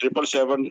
777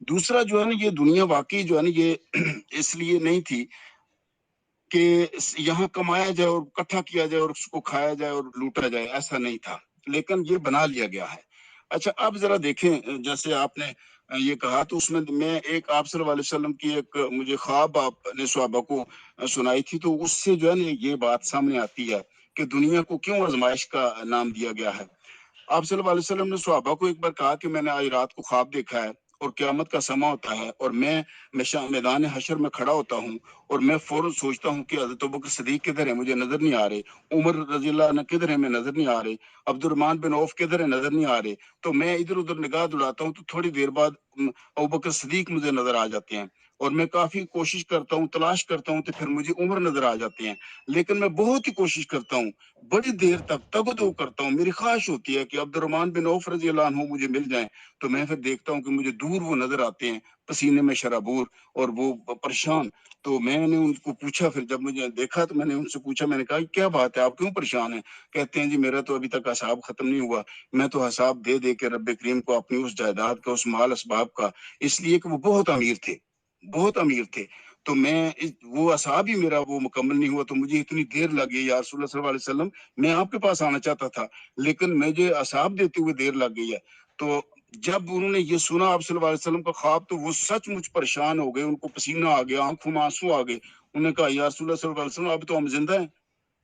دوسرا جو ہے نا یہ دنیا واقعی جو ہے نا یہ اس لیے نہیں تھی کہ یہاں کمایا جائے اور اکٹھا کیا جائے اور اس کو کھایا جائے اور لوٹا جائے، ایسا نہیں تھا، لیکن یہ بنا لیا گیا ہے۔ اچھا اب ذرا دیکھیں، جیسے آپ نے یہ کہا تو اس میں ایک آپ صلی اللہ علیہ وسلم کی ایک مجھے خواب آپ نے صحابہ کو سنائی تھی، تو اس سے جو ہے نا یہ بات سامنے آتی ہے کہ دنیا کو کیوں آزمائش کا نام دیا گیا ہے۔ آپ صلی اللہ علیہ وسلم نے صحابہ کو ایک بار کہا کہ میں نے آج رات کو خواب دیکھا ہے اور قیامت کا سماں ہوتا ہے اور میں میدان حشر میں کھڑا ہوتا ہوں اور میں فوراً سوچتا ہوں کہ حضرت ابوبکر صدیق کدھر ہے، مجھے نظر نہیں آ رہے، عمر رضی اللہ عنہ کدھر ہے، میں نظر نہیں آ رہے، عبد الرحمن بن عوف کدھر ہے، نظر نہیں آ رہے، تو میں ادھر ادھر نگاہ دوڑاتا ہوں تو تھوڑی دیر بعد ابوبکر صدیق مجھے نظر آ جاتے ہیں، اور میں کافی کوشش کرتا ہوں، تلاش کرتا ہوں، تو پھر مجھے عمر نظر آ جاتے ہیں، لیکن میں بہت ہی کوشش کرتا ہوں، بڑی دیر تک تگدو کرتا ہوں، میری خواہش ہوتی ہے کہ عبد الرحمن بن عوف رضی اللہ عنہ مجھے مل جائیں، تو میں پھر دیکھتا ہوں کہ مجھے دور وہ نظر آتے ہیں، پسینے میں شرابور اور وہ پریشان۔ تو میں نے ان کو پوچھا، پھر جب مجھے دیکھا تو میں نے ان سے پوچھا، میں نے کہا کیا بات ہے، آپ کیوں پریشان ہیں؟ کہتے ہیں جی میرا تو ابھی تک حساب ختم نہیں ہوا، میں تو حساب دے دے کے رب کریم کو اپنی اس جائیداد کا، اس مال اسباب کا، اس لیے کہ وہ بہت امیر تھے، بہت امیر تھے، تو میں وہ حساب ہی میرا وہ مکمل نہیں ہوا، تو مجھے اتنی دیر لگ گئی یا رسول اللہ صلی اللہ علیہ وسلم، میں آپ کے پاس آنا چاہتا تھا لیکن مجھے حساب دیتے ہوئے دیر لگ گئی ہے۔ تو جب انہوں نے یہ سنا آپ صلی اللہ علیہ وسلم کا خواب، تو وہ سچ مچ پریشان ہو گئے، ان کو پسینہ آ گیا، آنکھوں میں آنسو آ گئے، انہوں نے کہا یا رسول اللہ صلی اللہ علیہ وسلم اب تو ہم زندہ ہیں،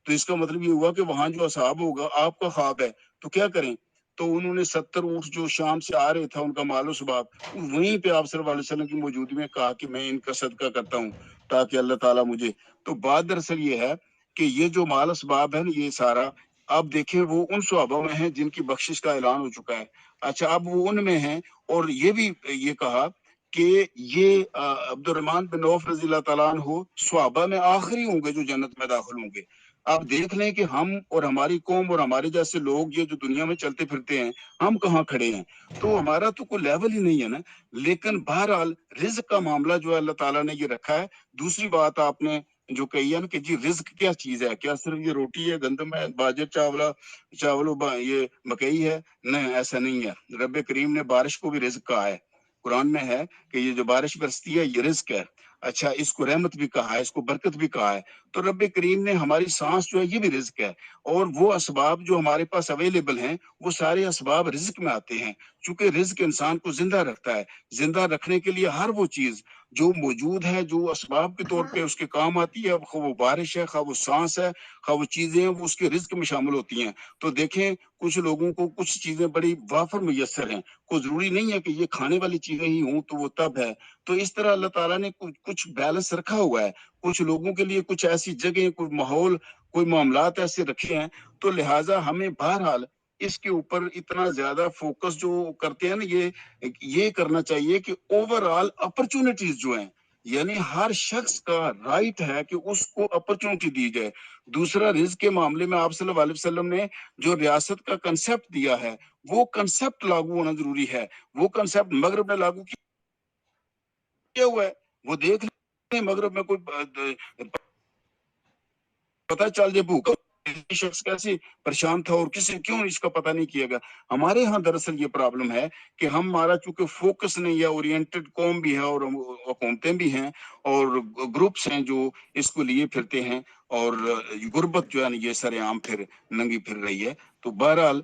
تو اس کا مطلب یہ ہوا کہ وہاں جو اصحاب ہوگا آپ کا خواب ہے، تو کیا کریں؟ تو انہوں نے 70 اونٹ جو شام سے آ رہے تھا ان کا مال و سباب، وہیں پہ آپ صلی اللہ علیہ وسلم کی موجودگی میں کہا کہ میں ان کا صدقہ کرتا ہوں تاکہ اللہ تعالیٰ مجھے، تو بات دراصل یہ ہے کہ یہ جو مال اسباب ہے نا یہ سارا، آپ دیکھیں وہ ان صحابہ میں ہیں جن کی بخشش کا اعلان ہو چکا ہے، اچھا اب وہ ان میں ہیں، اور یہ بھی یہ کہا کہ یہ عبد الرحمن بن عوف رضی اللہ تعالیٰ عنہ صحابہ میں آخری ہوں گے جو جنت میں داخل ہوں گے۔ آپ دیکھ لیں کہ ہم اور ہماری قوم اور ہمارے جیسے لوگ یہ جو دنیا میں چلتے پھرتے ہیں، ہم کہاں کھڑے ہیں، تو ہمارا تو کوئی لیول ہی نہیں ہے نا، لیکن بہرحال رزق کا معاملہ جو ہے اللہ تعالیٰ نے یہ رکھا ہے۔ دوسری بات آپ نے جو کہی ہے نا کہ جی رزق کیا چیز ہے، کیا صرف یہ روٹی ہے، گندم ہے، باجر چاول یہ مکئی ہے؟ نہیں، ایسا نہیں ہے، رب کریم نے بارش کو بھی رزق کہا ہے، قرآن میں ہے کہ یہ جو بارش برستی ہے یہ رزق ہے، اچھا اس کو رحمت بھی کہا ہے، اس کو برکت بھی کہا ہے، تو رب کریم نے ہماری سانس جو ہے یہ بھی رزق ہے، اور وہ اسباب جو ہمارے پاس اویلیبل ہیں وہ سارے اسباب رزق میں آتے ہیں، چونکہ رزق انسان کو زندہ رکھتا ہے، زندہ رکھنے کے لیے ہر وہ چیز جو موجود ہے، جو اسباب کے طور پہ اس کے کام آتی ہے، خواہ وہ بارش ہے، خواہ وہ سانس ہے، خواہ وہ چیزیں ہیں، وہ اس کے رزق میں شامل ہوتی ہیں۔ تو دیکھیں کچھ لوگوں کو کچھ چیزیں بڑی وافر میسر ہیں، کوئی ضروری نہیں ہے کہ یہ کھانے والی چیزیں ہی ہوں تو وہ تب ہے، تو اس طرح اللہ تعالیٰ نے کچھ بیلنس رکھا ہوا ہے، کچھ لوگوں کے لیے کچھ ایسی جگہیں، کوئی ماحول، کوئی معاملات ایسے رکھے ہیں، تو لہٰذا ہمیں بہرحال اس کے اوپر اتنا زیادہ فوکس جو کرتے ہیں نا یہ کرنا چاہیے کہ اوور آل اپرچونٹیز جو ہیں، یعنی ہر شخص کا رائٹ ہے کہ اس کو اپرچونٹی دی جائے۔ دوسرا رزق کے معاملے میں آپ صلی اللہ علیہ وسلم نے جو ریاست کا کنسپٹ دیا ہے وہ کنسپٹ لاگو ہونا ضروری ہے، وہ کنسپٹ مغرب میں لاگو کیا ہوا ہے، وہ دیکھ لیں مغرب میں کوئی پتہ چل جائے بھوکا شخص کیسے پریشان تھا اور کسی کیوں اس کا پتہ نہیں کیا گیا۔ ہمارے ہاں دراصل یہ پرابلم ہے کہ ہمارا چونکہ فوکس نہیں ہے، اورینٹڈ قوم بھی ہے اور حکومتیں بھی ہیں اور گروپس ہیں جو اس کو لیے پھرتے ہیں، اور غربت جو ہے نا یہ سر عام پھر ننگی پھر رہی ہے، تو بہرحال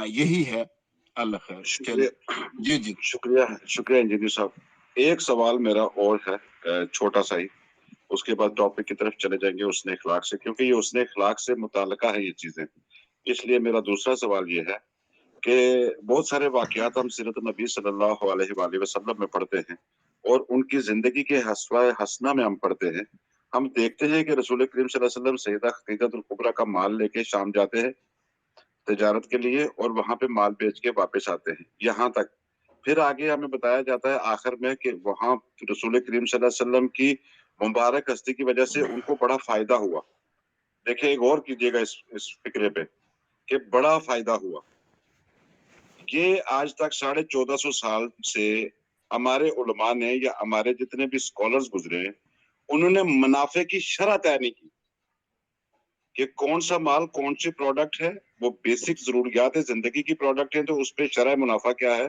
یہی ہے۔ اللہ خیر، چلے جی جی شکریہ انجینئر صاحب۔ ایک سوال میرا اور ہے چھوٹا سا ہی، اس کے بعد ٹاپک کی طرف چلے جائیں گے حسن اخلاق سے، کیونکہ یہ حسن اخلاق سے متعلقہ ہے یہ چیزیں، اس لیے میرا دوسرا سوال یہ ہے کہ بہت سارے واقعات ہم سیرت نبی صلی اللہ علیہ وآلہ وسلم میں پڑھتے ہیں اور ان کی زندگی کے حسوہ حسنہ میں ہم پڑھتے ہیں، ہم دیکھتے ہیں کہ رسول کریم صلی اللہ علیہ وسلم سیدہ خدیجہ الکبریٰ کا مال لے کے شام جاتے ہیں تجارت کے لیے اور وہاں پہ مال بیچ کے واپس آتے ہیں، یہاں تک پھر آگے ہمیں بتایا جاتا ہے آخر میں کہ وہاں رسول کریم صلی اللہ علیہ وسلم کی مبارک ہستی کی وجہ سے ان کو بڑا فائدہ ہوا۔ دیکھیں ایک اور کیجئے گا اس فکرے پہ کہ بڑا فائدہ ہوا۔ یہ آج تک 1450 سال سے ہمارے علماء نے یا ہمارے جتنے بھی اسکالرز گزرے ہیں انہوں نے منافع کی شرح طے نہیں کی کہ کون سا مال کون سی پروڈکٹ ہے، وہ بیسک ضروریات زندگی کی پروڈکٹ ہیں تو اس پہ شرح منافع کیا ہے،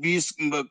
20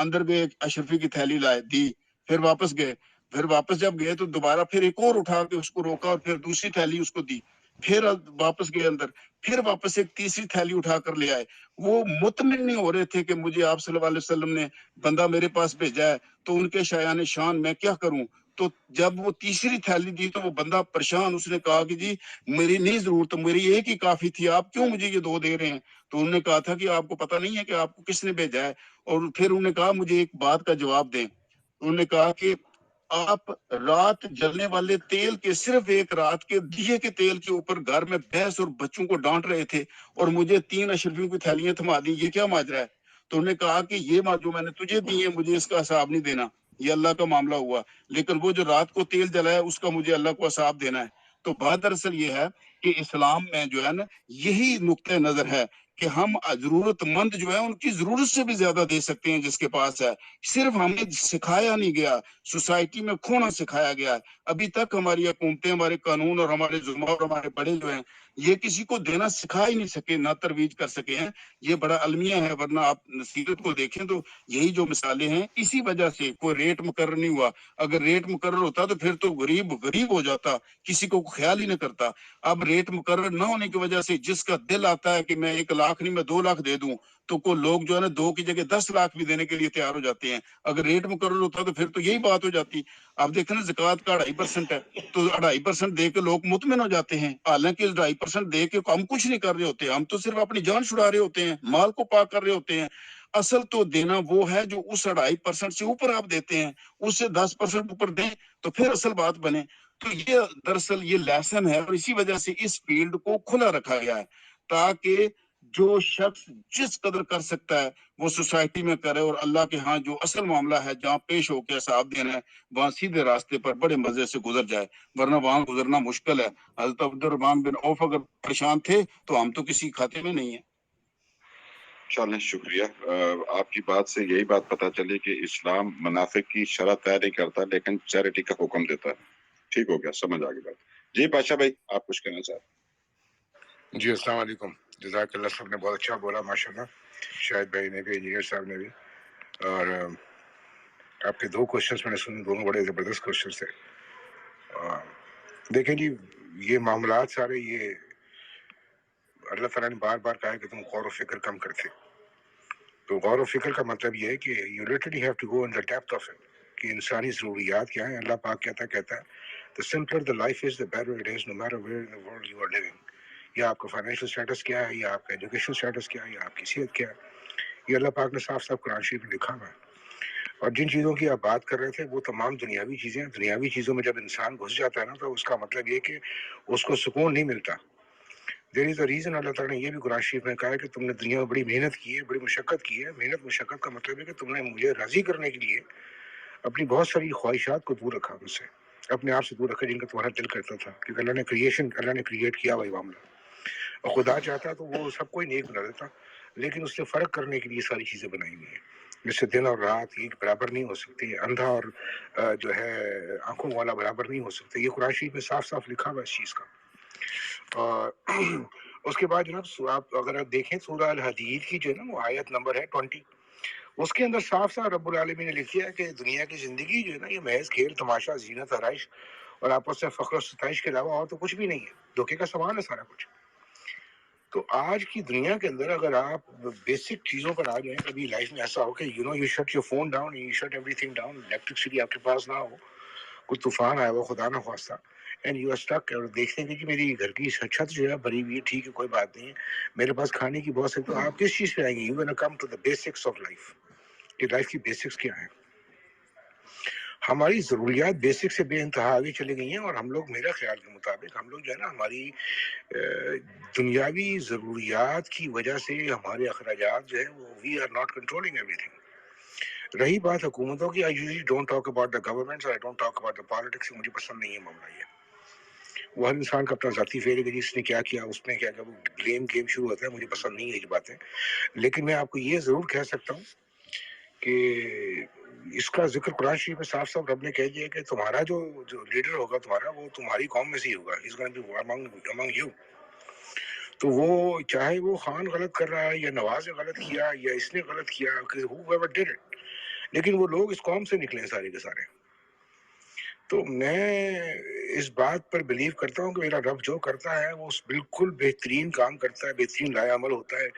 اندر گئے, اشرفی کی تھیلی لائے, دی, پھر واپس گئے, پھر واپس جب گئے تو دوبارہ پھر ایک اور اٹھا کے اس کو روکا اور پھر دوسری تھیلی اس کو دی, پھر واپس گئے اندر, پھر واپس ایک تیسری تھیلی اٹھا کر لے آئے. وہ مطمئن نہیں ہو رہے تھے کہ مجھے آپ صلی اللہ علیہ وسلم نے بندہ میرے پاس بھیجا ہے, تو ان کے شایان شان میں کیا کروں. تو جب وہ تیسری تھیلی دی تو وہ بندہ پریشان, اس نے کہا کہ جی میری نہیں ضرورت, میری ایک ہی کافی تھی, آپ کیوں مجھے یہ 2 دے رہے ہیں. تو انہوں نے کہا تھا کہ آپ کو پتہ نہیں ہے کہ آپ کو کس نے بھیجا ہے. اور پھر انہوں نے کہا مجھے ایک بات کا جواب دیں. انہوں نے کہا کہ آپ رات جلنے والے تیل کے, صرف ایک رات کے دیے کے تیل کے اوپر گھر میں بھینس اور بچوں کو ڈانٹ رہے تھے اور مجھے 3 اشرفیوں کی تھیلیاں تھما دی, یہ کیا ماجرا ہے. تو انہوں نے کہا کہ یہ جو میں نے تجھے دی ہے مجھے اس کا حساب نہیں دینا, یہ اللہ کا معاملہ ہوا, لیکن وہ جو رات کو تیل جلایا اس کا مجھے اللہ کو حساب دینا ہے. تو بات دراصل یہ ہے کہ اسلام میں جو ہے نا یہی نقطہ نظر ہے کہ ہم ضرورت مند جو ہے ان کی ضرورت سے بھی زیادہ دے سکتے ہیں جس کے پاس ہے. صرف ہمیں سکھایا نہیں گیا, سوسائٹی میں کھونا سکھایا گیا ہے. ابھی تک ہماری حکومتیں, ہمارے قانون اور ہمارے ظلم اور ہمارے بڑے جو ہیں یہ کسی کو دینا سکھا ہی نہیں سکے, نہ ترویج کر سکے ہیں. یہ بڑا المیہ ہے, ورنہ آپ نصیحت کو دیکھیں تو یہی جو مثالیں ہیں اسی وجہ سے کوئی ریٹ مقرر نہیں ہوا. اگر ریٹ مقرر ہوتا تو پھر تو غریب ہو جاتا, کسی کو خیال ہی نہ کرتا. اب ریٹ مقرر نہ ہونے کی وجہ سے جس کا دل آتا ہے کہ میں 1 لاکھ نہیں میں 2 لاکھ دے دوں, تو کوئی لوگ جو ہے نا 2 کی جگہ 10 لاکھ بھی دینے کے لیے تیار ہو جاتے ہیں. اگر ریٹ مقرر ہوتا تو پھر تو یہی بات ہو جاتی. آپ دیکھیں نا زکوٰۃ کا 2.5% ہے, تو 2.5% دے کے لوگ مطمئن ہو جاتے ہیں, حالانکہ 2.5% دے کے ہم کچھ نہیں کر رہے ہوتے, ہم تو صرف اپنی جان چھڑا رہے ہوتے ہیں, مال کو پاک کر رہے ہوتے ہیں. اصل تو دینا وہ ہے جو اس 2.5% سے اوپر آپ دیتے ہیں, اس سے 10% اوپر دیں تو پھر اصل بات بنے. تو یہ دراصل یہ لیسن ہے, اور اسی وجہ سے اس فیلڈ کو کھلا رکھا گیا ہے تاکہ جو شخص جس قدر کر سکتا ہے وہ سوسائٹی میں کرے, اور اللہ کے ہاں جو اصل معاملہ ہے جہاں پیش ہو کے حساب دینا ہے وہاں سیدھے راستے پر بڑے مزے سے گزر جائے, ورنہ وہاں گزرنا مشکل ہے. حضرت عبد الرحمن بن عوف اگر پریشان تھے تو ہم تو کسی کھاتے میں نہیں ہیں. چلیں شکریہ. آپ کی بات سے یہی بات پتہ چلی کہ اسلام منافق کی شرح طے نہیں کرتا لیکن چیریٹی کا حکم دیتا ہے. ٹھیک ہو گیا, سمجھ آ گئی بات. جی پاشا بھائی, آپ کچھ کہنا چاہتے ہیں؟ جی السلام علیکم. جزاک اللہ, سب نے بہت اچھا بولا ماشاءاللہ, شاہد بھائی نے بھی, انجینئر صاحب نے بھی. اور آپ کے 2 کوشچنس میں نے سنے, دونوں بڑے زبردست کوشچنس تھے. دیکھیں جی, یہ معاملات سارے یہ اللہ تعالیٰ نے بار بار کہا ہے کہ تم غور و فکر کم کرتے. تو غور و فکر کا مطلب یہ ہے کہ you literally have to go in the depth of it, کہ انسانی ضروریات کیا ہیں. اللہ پاک کہتا ہے the simpler the life is, the better it is, no matter where in the world you are living. یا آپ کا فائنینشیل اسٹیٹس کیا ہے, یا آپ کا ایجوکیشن اسٹیٹس کیا ہے, یا آپ کی صحت کیا ہے, یہ اللہ پاک نے صاف صاف قرآن شریف میں لکھا ہوا ہے. اور جن چیزوں کی آپ بات کر رہے تھے وہ تمام دنیاوی چیزیں ہیں. دنیاوی چیزوں میں جب انسان گھس جاتا ہے نا تو اس کا مطلب یہ کہ اس کو سکون نہیں ملتا. دیر از اے ریزن, اللہ تعالیٰ نے یہ بھی قرآن شریف میں کہا ہے کہ تم نے دنیا میں بڑی محنت کی ہے, بڑی مشقت کی ہے. محنت مشقت کا مطلب ہے کہ تم نے مجھے راضی کرنے کے لیے اپنی بہت ساری خواہشات کو دور رکھا, مجھ سے اپنے آپ سے دور رکھا جن کا تمہارا دل کرتا تھا, کیونکہ اللہ نے کریٹ کیا وہی معاملہ. اور خدا چاہتا تو وہ سب کو ہی نیک بنا دیتا, لیکن اس سے فرق کرنے کے لیے ساری چیزیں بنائی ہوئی ہیں. جس سے دن اور رات ایک برابر نہیں ہو سکتی, اندھا اور جو ہے آنکھوں والا برابر نہیں ہو سکتے. یہ قرآن شریف میں صاف صاف لکھا ہوا اس چیز کا. اور اس کے بعد جناب آپ اگر آپ دیکھیں سورہ الحدید کی جو ہے نا وہ آیت نمبر ہے 20, اس کے اندر صاف صاف رب العالمین نے لکھی ہے کہ دنیا کی زندگی جو ہے نا یہ محض کھیل تماشا, زینت, آرائش اور آپس میں فخر و ستائش کے علاوہ اور تو کچھ بھی نہیں ہے. دھوکے کا سامان ہے سارا کچھ. تو آج کی دنیا کے اندر اگر آپ بیسک چیزوں پر آ جائیں, کبھی لائف میں ایسا ہو کہ you shut your phone down, you shut ایوری تھنگ ڈاؤن, الیکٹرکسٹی آپ کے پاس نہ ہو, کوئی طوفان آیا ہوا خدا نہ خواستہ, اینڈ یو آر اسٹک, اور دیکھتے ہیں کہ میری گھر کی چھت جو ہے بھری ہوئی ہے, ٹھیک ہے کوئی بات نہیں ہے, میرے پاس کھانے کی بہت سے, تو آپ کس چیز پہ آئیں گے؟ You gonna come to the basics of life, کہ لائف کی بیسکس کیا ہیں. ہماری ضروریات بیسک سے بے انتہا آگے چلی گئی ہیں, اور ہم لوگ, میرا خیال کے مطابق ہم لوگ جو ہے نا ہماری دنیاوی ضروریات کی وجہ سے ہمارے اخراجات جو ہے وہ وی آر ناٹ کنٹرولنگ ایوری تھنگ. رہی بات حکومتوں کی, I usually don't talk about the governments, I don't talk about the politics. مجھے پسند نہیں ہے معاملہ یہ. وہ ہر انسان کا اپنا ذاتی فیل ہے کہ جس نے کیا کیا, اس نے کیا کیا, وہ بلیم گیم شروع ہوتا ہے. مجھے پسند نہیں ہے یہ باتیں, لیکن میں آپ کو یہ ضرور کہہ سکتا ہوں کہ اس کا ذکر قرآن شریف میں صاف صاف رب نے کہہ دیا کہ تمہارا جو لیڈر ہوگا تمہارا, وہ تمہاری قوم میں سے ہی ہوگا. He's going to be among you. تو وہ چاہے وہ خان غلط کر رہا ہے, یا نواز نے غلط کیا, یا اس نے غلط کیا, کہ whoever did it, لیکن وہ لوگ اس قوم سے نکلے سارے کے سارے. تو میں اس بات پر بلیو کرتا ہوں کہ میرا رب جو کرتا ہے وہ بالکل بہترین کام کرتا ہے, بہترین لائے عمل ہوتا ہے.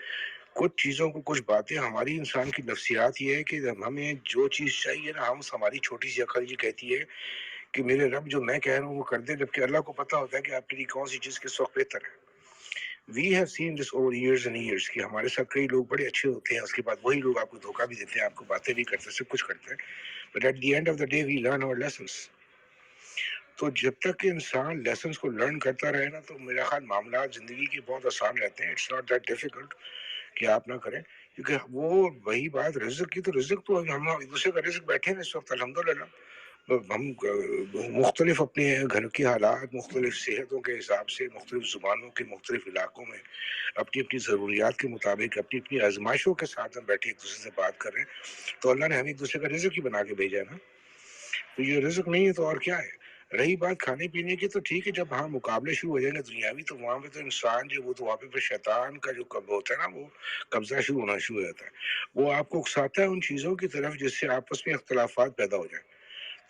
کچھ چیزوں کو, کچھ باتیں, ہماری انسان کی نفسیات یہ ہے کہ ہمیں جو چیز چاہیے نا, ہماری چھوٹی سی عقل یہ کہتی ہے کہ میرے رب جو میں کہہ رہا ہوں وہ کر دے, جبکہ اللہ کو پتا ہوتا ہے کہ آپ کے لیے کون سی چیز کس وقت بہتر ہے. We have seen this over years and years کہ ہمارے ساتھ کئی لوگ بڑے اچھے ہوتے ہیں, اس کے بعد وہی لوگ آپ کو دھوکہ بھی دیتے ہیں, آپ کو باتیں بھی کرتے ہیں, سب کچھ کرتے ہیں, but at the end of the day we learn our lessons. تو جب تک کہ انسان لیسنس کو لرن کرتا رہے نا, تو میرا خیال معاملات زندگی کے بہت آسان رہتے ہیں. اٹس ناٹ دیٹ ڈیفیکلٹ کہ آپ نہ کریں, کیونکہ وہ وہی بات رزق کی, تو رزق تو ہم ایک دوسرے کا رزق بیٹھے ہیں اس وقت الحمدللہ. ہم مختلف اپنے گھر کے حالات, مختلف صحتوں کے حساب سے, مختلف زبانوں کے مختلف علاقوں میں اپنی اپنی ضروریات کے مطابق اپنی اپنی آزمائشوں کے ساتھ ہم بیٹھے ایک دوسرے سے بات کر رہے ہیں. تو اللہ نے ہمیں ایک دوسرے کا رزق ہی بنا کے بھیجا ہے نا. تو یہ رزق نہیں ہے تو اور کیا ہے. رہی بات کھانے پینے کی, تو ٹھیک ہے, جب ہاں مقابلے شروع ہو جائیں گے دنیاوی, تو وہاں پہ تو انسان جو وہ تو وہاں پہ شیطان کا جو قبضہ ہوتا ہے نا, وہ قبضہ شروع ہونا شروع ہو جاتا ہے. وہ آپ کو اکساتا ہے ان چیزوں کی طرف جس سے آپس میں اختلافات پیدا ہو جائیں.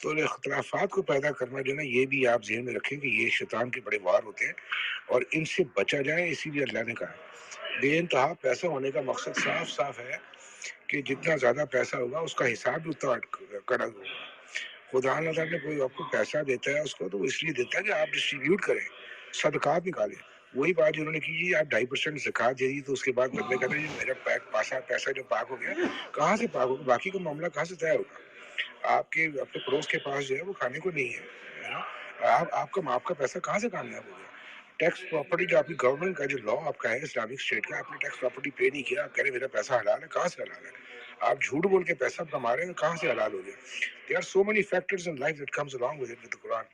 تو اختلافات کو پیدا کرنا جو ہے نا, یہ بھی آپ ذہن میں رکھیں کہ یہ شیطان کے بڑے وار ہوتے ہیں اور ان سے بچا جائے. اسی لیے اللہ نے کہا بے انتہا پیسہ ہونے کا مقصد صاف صاف ہے کہ جتنا زیادہ پیسہ ہوگا اس کا حساب بھی اتنا کڑا ہوگا. خدا نہ نے کوئی آپ کو پیسہ دیتا ہے اس کو تو وہ اس لیے دیتا ہے کہ آپ ڈسٹریبیوٹ کریں, صدقات نکالیں. وہی بات جنہوں نے کی جی آپ 2.5% زکات دے دی, تو اس کے بعد بندے کہتے ہیں میرا پیسہ جو پاک ہو گیا, کہاں سے پاک ہوگا, باقی کا معاملہ کہاں سے طے ہوگا. آپ کے اپنے پڑوس کے پاس جو ہے وہ کھانے کو نہیں ہے, آپ کا پیسہ کہاں سے کامیاب ہو گیا. ٹیکس پراپرٹی جو آپ کی گورنمنٹ کا جو لا آپ کا ہے اسلامک اسٹیٹ کا, آپ نے ٹیکس پراپرٹی پے نہیں کیا, آپ کہہ رہے میرا پیسہ حلال ہے, کہاں سے حلال ہے. آپ جھوٹ بول کے پیسہ کما رہے ہیں, کہاں سے حلال ہو گیا. There are so many factors in life that comes along with it with the Quran.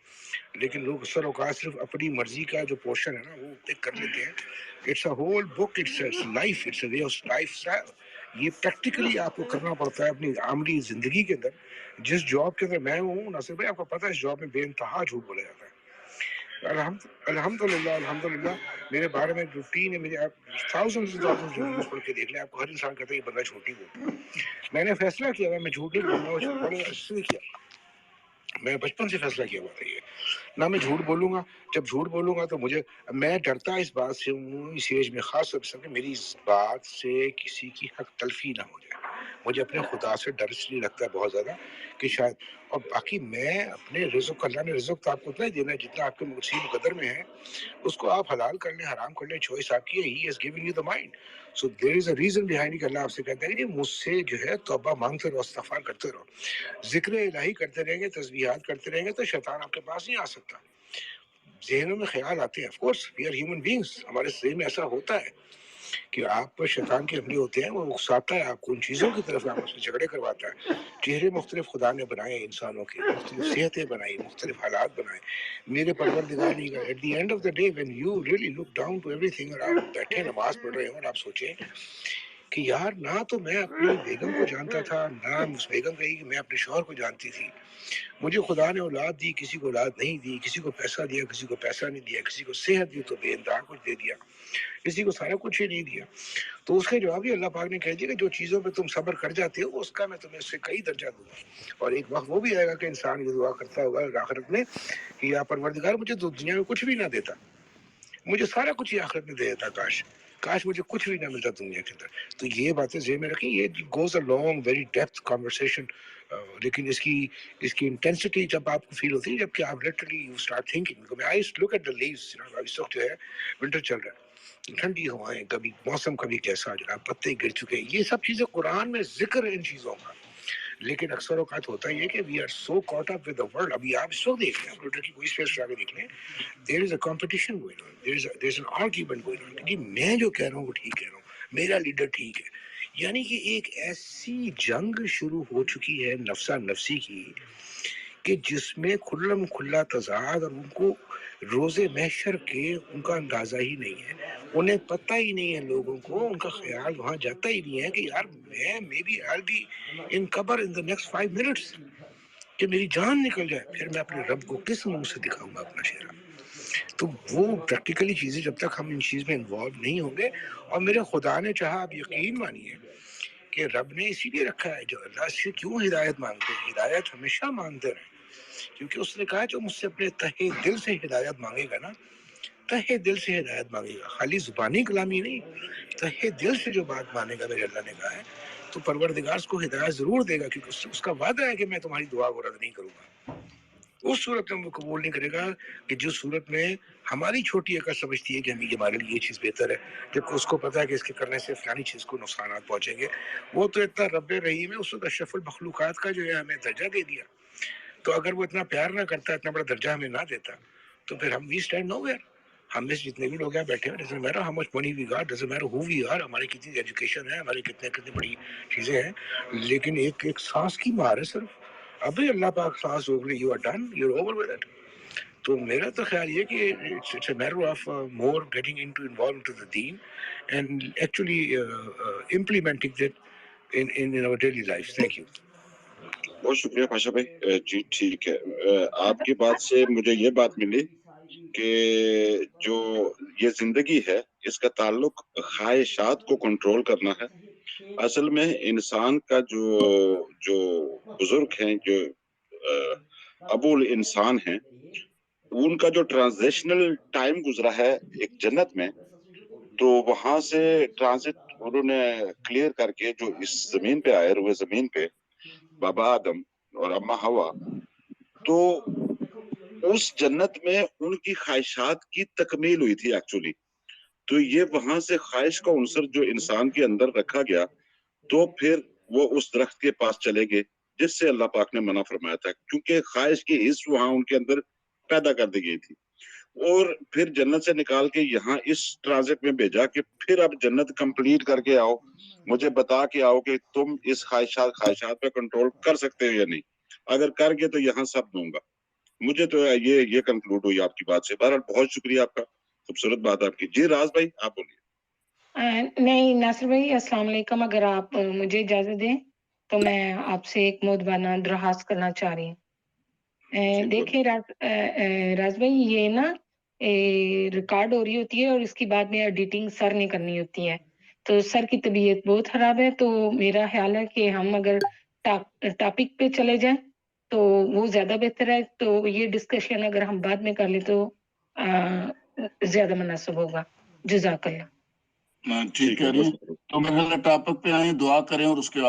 لیکن لوگ اکثر اوقات صرف اپنی مرضی کا جو پورشن ہے نا وہ پک کر لیتے ہیں. It's a whole book, it's a life, it's a way of life style. یہ پریکٹیکلی آپ کو کرنا پڑتا ہے اپنی عملی زندگی کے اندر. جس جاب کے اندر میں ہوں ناصر بھائی, آپ کو پتہ ہے اس جاب میں بے انتہا جھوٹ بولا جاتا ہے. الحمدللہ میرے بارے میں روٹین ہے, میرے آپ تھاؤزنڈز پڑھ کے دیکھ لیں, آپ کو ہر انسان کہتا ہے یہ بندہ جھوٹ نہیں بولتا. میں نے فیصلہ کیا میں جھوٹ نہیں بولوں گا, میں بچپن سے فیصلہ کیا ہوا تھا یہ نہ میں جھوٹ بولوں گا. جب جھوٹ بولوں گا تو میں ڈرتا اس بات سے ہوں اس ایج میں خاص طور سے کہ میری اس بات سے کسی کی حق تلفی نہ ہو جائے. مجھے اپنے خدا سے ڈر اس لیے لگتا ہے بہت زیادہ کہ شاید, اور باقی میں اپنے رزق, اللہ نے رزق تو آپ کو اتنا ہی دینا ہے جتنا آپ کے نصیب مقدر میں ہے, اس کو آپ حلال کر لیں حرام کر لیں, چوائس آپ کی ہے. He has given you the mind. So there is a reason behind it کہ اللہ آپ سے کہتا ہے کہ مجھ سے جو ہے توبہ مانگتے رہو, استغفار کرتے رہو, ذکر الہی کرتے رہیں گے, تسبیحات کرتے رہیں گے, تو شیطان آپ کے پاس نہیں آ سکتا. ذہنوں میں خیال آتے ہیں, of course we are human beings, ہمارے ذہن میں ایسا ہوتا ہے کہ آپ پر شیطان کے حملے ہوتے ہیں, وہ اکساتا ہے آپ کو ان چیزوں کی طرف, آپ سے جھگڑے کرواتا ہے. چہرے مختلف خدا نے بنائے انسانوں کے, مختلف صحتیں بنائی, مختلف حالات بنائے. میرے پروردگار نے کہا at the end of the day when you really look down to everything, اور آپ بیٹھے نماز پڑھ رہے ہوں اور آپ سوچیں کہ یار نہ تو میں اپنی بیگم کو جانتا تھا, نہ اس بیگم کہی کہ میں اپنے شوہر کو جانتی تھی. مجھے خدا نے اولاد دی, کسی کو اولاد نہیں دی, کسی کو پیسہ دیا, کسی کو پیسہ نہیں دیا, کسی کو صحت دی تو بے انتہا کچھ دے دیا, کسی کو سارا کچھ ہی نہیں دیا. تو اس کے جواب ہی اللہ پاک نے کہہ دیا کہ جو چیزوں پہ تم صبر کر جاتے ہو اس کا میں تمہیں اس سے کئی درجہ دوں گا. اور ایک وقت وہ بھی آئے گا کہ انسان یہ دعا کرتا ہوگا آخرت میں کہ یا پروردگار مجھے تو دنیا میں کچھ بھی نہ دیتا, مجھے سارا کچھ ہی آخرت میں دے دیتا, کاش مجھے کچھ بھی نہ ملتا دنیا کے اندر. تو یہ باتیں ذہن میں رکھیں, یہ goes a long very depth conversation. لیکن اس کی انٹینسٹی جب آپ کو فیل ہوتی ہے, جب کہ آپ literally you start thinking. I look at the leaves, اس وقت جو ہے ونٹر چل رہا ہے, ٹھنڈی ہوائیں, کبھی موسم کبھی کیسا, جناب پتے گر چکے ہیں, یہ سب چیزیں قرآن میں ذکر ہے ان چیزوں کا. لیکن اکثر اوقات ہوتا یہ کہ we are so caught up with the world. ابھی آپ اس وقت دیکھ لیں, آپ لوٹر کی کوئی اسپیس اٹھا کے دیکھ لیں, there is a competition going on, there is an argument going on کہ میں جو کہہ رہا ہوں وہ ٹھیک کہہ رہا ہوں, میرا لیڈر ٹھیک ہے. یعنی کہ ایک ایسی جنگ شروع ہو چکی ہے نفسا نفسی کی کہ جس میں کھلم کھلا تضاد, اور ان کو روز محشر کے ان کا اندازہ ہی نہیں ہے. انہیں پتہ ہی نہیں ہے, لوگوں کو ان کا خیال وہاں جاتا ہی نہیں ہے کہ یار میں بھی I'll be in قبر in the next 5 minutes, کہ میری جان نکل جائے, پھر میں اپنے رب کو کس منہ سے دکھاؤں گا اپنا چہرہ. تو وہ پریکٹیکلی چیزیں جب تک ہم ان چیز میں انوالو نہیں ہوں گے, اور میرے خدا نے چاہا, آپ یقین مانیے کہ رب نے اسی لیے رکھا ہے. جو اللہ سے کیوں ہدایت مانگتے ہیں؟ ہدایت ہمیشہ مانگتے رہیں، کیونکہ اس نے کہا جو مجھ سے اپنے تہہ دل سے ہدایت مانگے گا نا، تہہ دل سے ہدایت مانگے گا، خالی زبانی کلامی نہیں، تہہ دل سے جو بات مانے گا، میرے اللہ نے کہا ہے، تو پروردگار اس کو ہدایت ضرور دے گا، کیونکہ اس کا وعدہ ہے کہ میں تمہاری دعا کو رد نہیں کروں گا. اس صورت میں وہ قبول نہیں کرے گا کہ جس صورت میں ہماری چھوٹی عقل سمجھتی ہے کہ ہمیں ہمارے لیے یہ چیز بہتر ہے، جبکہ اس کو پتا ہے کہ اس کے کرنے سے فلانی چیز کو نقصانات پہنچیں گے. وہ تو اتنا رب رحیم ہے، اس وقت اشرف المخلوقات کا جو ہے ہمیں درجہ دے دیا. تو اگر وہ اتنا پیار نہ کرتا، اتنا بڑا درجہ ہمیں نہ دیتا، تو پھر ہم وی اسٹینڈ نو ویئر. ہم میں سے جتنے بھی لوگ ہیں بیٹھے ہوئے، doesn't matter how much money we got, doesn't matter who we are, ہماری کتنی ایجوکیشن ہے، ہماری کتنی بڑی چیزیں ہیں، لیکن ایک سانس کی مار ہے صرف. ابھی اللہ پاک سانس روک لے، you are done, you are over with it. تو میرا تو خیال یہ کہ it's a matter of more getting involve into the دین and actually implementing it in our daily life. Thank you. بہت شکریہ پاشا بھائی. جی ٹھیک ہے. آپ کی بات سے مجھے یہ بات ملی کہ جو یہ زندگی ہے اس کا تعلق خواہشات کو کنٹرول کرنا ہے. اصل میں انسان کا جو بزرگ ہیں، جو ابو الانسان ہیں، ان کا جو ٹرانزیشنل ٹائم گزرا ہے ایک جنت میں، تو وہاں سے ٹرانزٹ انہوں نے کلیئر کر کے جو اس زمین پہ آئے، روئے زمین پہ، بابا آدم اور اما ہوا، تو اس جنت میں ان کی خواہشات کی تکمیل ہوئی تھی ایکچولی. تو یہ وہاں سے خواہش کا عنصر جو انسان کے اندر رکھا گیا، تو پھر وہ اس درخت کے پاس چلے گئے جس سے اللہ پاک نے منع فرمایا تھا، کیونکہ خواہش کی حص وہاں ان کے اندر پیدا کر دی گئی تھی. اور پھر جنت سے نکال کے یہاں اس ٹرانزٹ میں بھیجا کہ پھر اب جنت کمپلیٹ کر کے آؤ، مجھے بتا کے آؤ کہ تم اس خواہشات پہ کنٹرول کر سکتے ہو یا نہیں. اگر کر گئے تو یہاں سب دوں گا. مجھے تو یہ کنکلوڈ ہوئی آپ کی بات سے. بہرحال بہت شکریہ آپ کا، خوبصورت بات آپ کی. جی راز بھائی آپ بولیے. نہیں ناصر بھائی السلام علیکم. اگر آپ مجھے اجازت دیں تو میں آپ سے ایک مدبانہ درخواست کرنا چاہ رہی ہوں. دیکھیں راز بھائی، یہ نا ریکارڈ ہو رہی ہوتی ہے اور اس کی بعد میں ایڈیٹنگ سر نے کرنی ہوتی ہے. تو سر کی طبیعت بہت خراب ہے، تو میرا خیال ہے کہ ہم اگر ٹاپک پہ چلے جائیں تو وہ زیادہ بہتر ہے. تو یہ ڈسکشن اگر ہم بعد میں کر لیں تو زیادہ مناسب ہوگا. جزاک اللہ. ٹھیک کہہ رہی ہیں. تو میرے ٹاپک پہ آئیں، دعا کریں اور اس کے